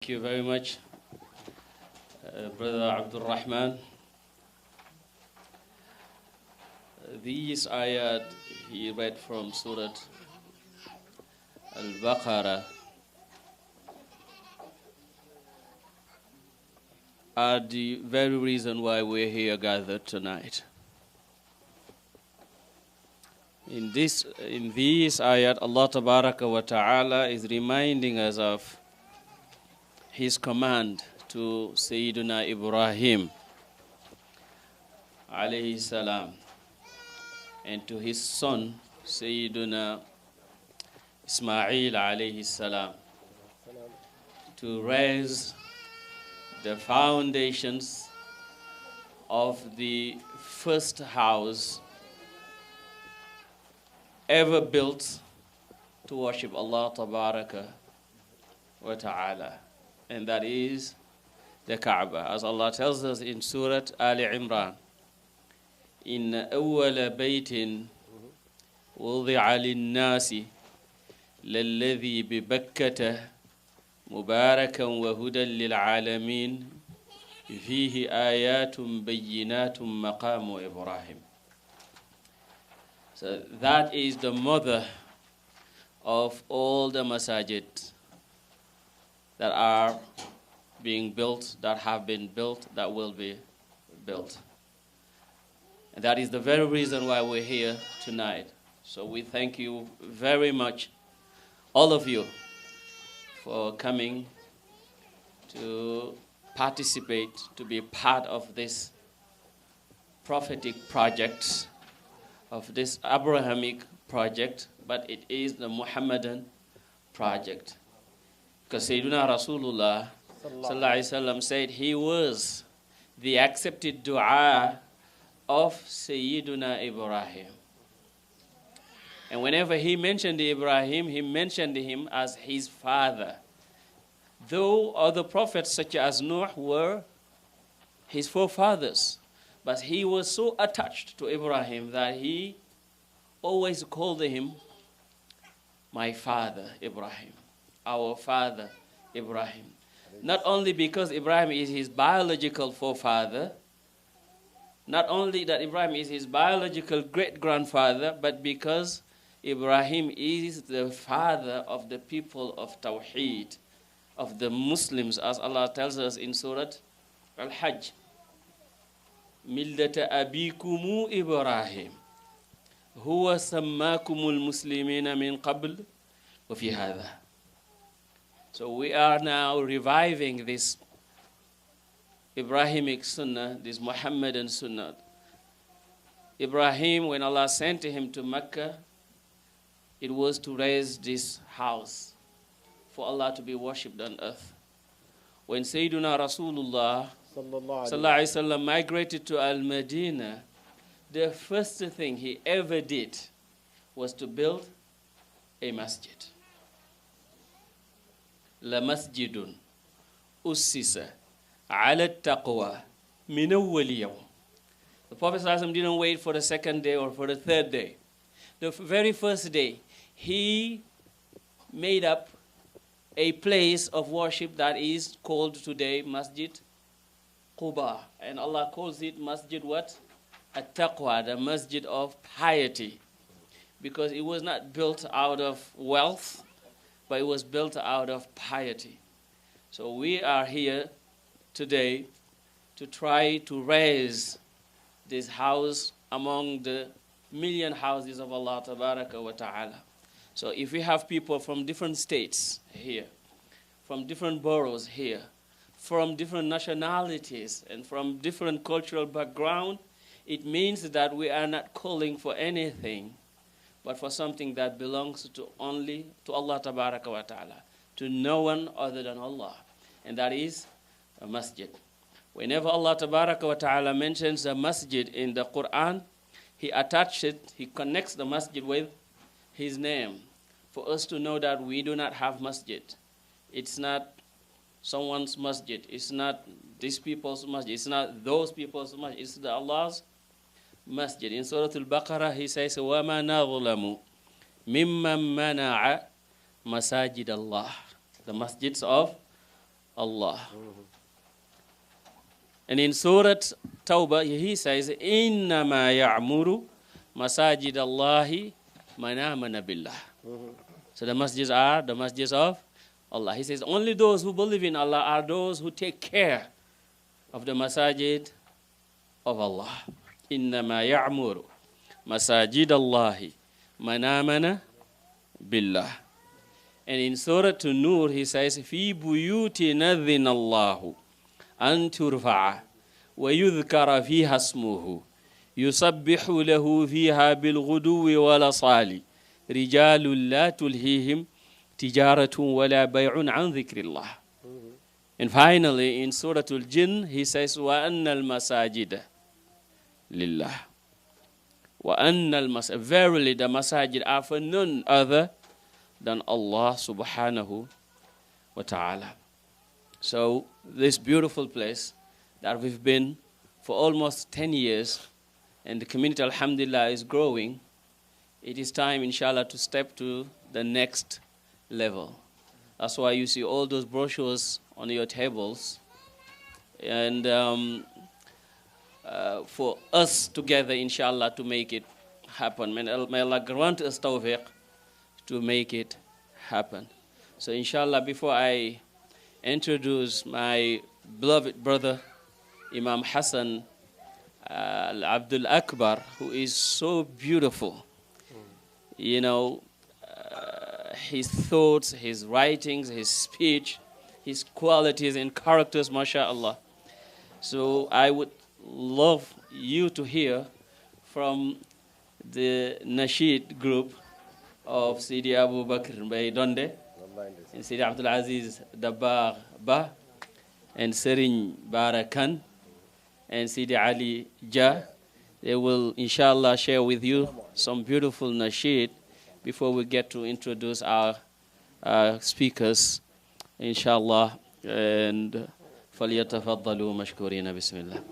Thank you very much, Brother Abdul Rahman. These ayat he read from Surah Al-Baqarah are the very reason why we're here gathered tonight. In these ayat, Allah Tabaraka wa Ta'ala is reminding us of His command to Sayyiduna Ibrahim alayhi salam and to his son Sayyiduna Ismail alayhi salam to raise the foundations of the first house ever built to worship Allah Tabaraka wa Ta'ala, and that is the Kaaba. As Allah tells us in Surah Ali Imran, إن أول بيت وضع للناس للذي ببكة مباركا وهدى للعالمين فيه آيات بينات مقام إبراهيم. So that is the mother of all the masajid that are being built, that have been built, that will be built. And that is the very reason why we're here tonight. So we thank you very much, all of you, for coming to participate, to be part of this prophetic project, of this Abrahamic project, but it is the Muhammadan project. Because Sayyiduna Rasulullah Sallallahu Alaihi Wasallam said he was the accepted dua of Sayyiduna Ibrahim. And whenever he mentioned Ibrahim, he mentioned him as his father. Though other prophets such as Noah were his forefathers, but he was so attached to Ibrahim that he always called him my father Ibrahim, our father Ibrahim. Not only because Ibrahim is his biological forefather, not only that Ibrahim is his biological great-grandfather, but because Ibrahim is the father of the people of Tawheed, of the Muslims, as Allah tells us in Surah Al-Hajj. مِلَّةَ أَبِيكُمُ إِبْرَاهِيمُ هُوَ سَمَّاكُمُ الْمُسْلِمِينَ مِنْ قَبْلِ وَفِي هَذَا. So we are now reviving this Ibrahimic Sunnah, this Muhammadan Sunnah. Ibrahim, when Allah sent him to Mecca, it was to raise this house for Allah to be worshipped on earth. When Sayyiduna Rasulullah Sallallahu Alaihi Wasallam migrated to Al-Madinah, the first thing he ever did was to build a masjid. La masjidun ussisa ala taqwa min awwal yawm. The Prophet ﷺ didn't wait for the second day or for the third day. The very first day, he made up a place of worship that is called today Masjid Quba. And Allah calls it Masjid what? At-Taqwa, the Masjid of piety. Because it was not built out of wealth, but it was built out of piety. So we are here today to try to raise this house among the million houses of Allah Tabaraka wa Ta'ala. So if we have people from different states here, from different boroughs here, from different nationalities and from different cultural background, it means that we are not calling for anything but for something that belongs to only to Allah Tabaraka wa Ta'ala, to no one other than Allah, and that is a masjid. Whenever Allah Tabaraka wa Ta'ala mentions a masjid in the Quran, He attaches it, He connects the masjid with His name, for us to know that we do not have masjid. It's not someone's masjid. It's not these people's masjid. It's not those people's masjid. It's Allah's masjid. In Surah Al-Baqarah, He says, وَمَا نَظْلَمُ مِمَّن مَّنَعَ مَسَاجِدَ اللَّهِ. The masjids of Allah. And in Surah Tawbah, he says, إِنَّمَا يَعْمُرُ مَسَاجِدَ اللَّهِ مَنْ آمَنَ بِاللَّهِ. So the masjids are the masjids of Allah. He says, only those who believe in Allah are those who take care of the masajid of Allah. إِنَّمَا يَعْمُرُ مَسَاجِدَ اللَّهِ مَنْ آمَنَ بِاللَّهِ. And in Surah An-Nur, he says, فِي بُيُوتِ نَذِّنَ اللَّهُ أن ترفع ويذكر فيها اسمه يسبح له فيها بالغدو والأصال رجال لا تلهيهم تجارة ولا بيع عن ذكر الله. And finally in Surah Al-Jinn he says وأن المساجد لله. وأن المساجد, verily the masajid are for none other than Allah subhanahu wa ta'ala. So this beautiful place that we've been for almost 10 years, and the community, alhamdulillah, is growing, it is time, inshallah, to step to the next level. That's why you see all those brochures on your tables. And for us together, inshallah, to make it happen. May Allah grant us tawfiq to make it happen. So inshallah, before I introduce my beloved brother, Imam Hassan Abdul Akbar, who is so beautiful. You know, his thoughts, his writings, his speech, his qualities and characters, mashallah. So I would love you to hear from the Nasheed group of Sidi Abu Bakr Mbaye Donde, and Sidi Abdul Aziz Dabbar Ba, and Serigne Barakan, and Sidi Ali Jah. They will, inshallah, share with you some beautiful nasheed before we get to introduce our speakers, inshallah. And فَلْيَتَفَضَّلُوا مَشْكُورِينَ بِسْمِ اللَّهِ.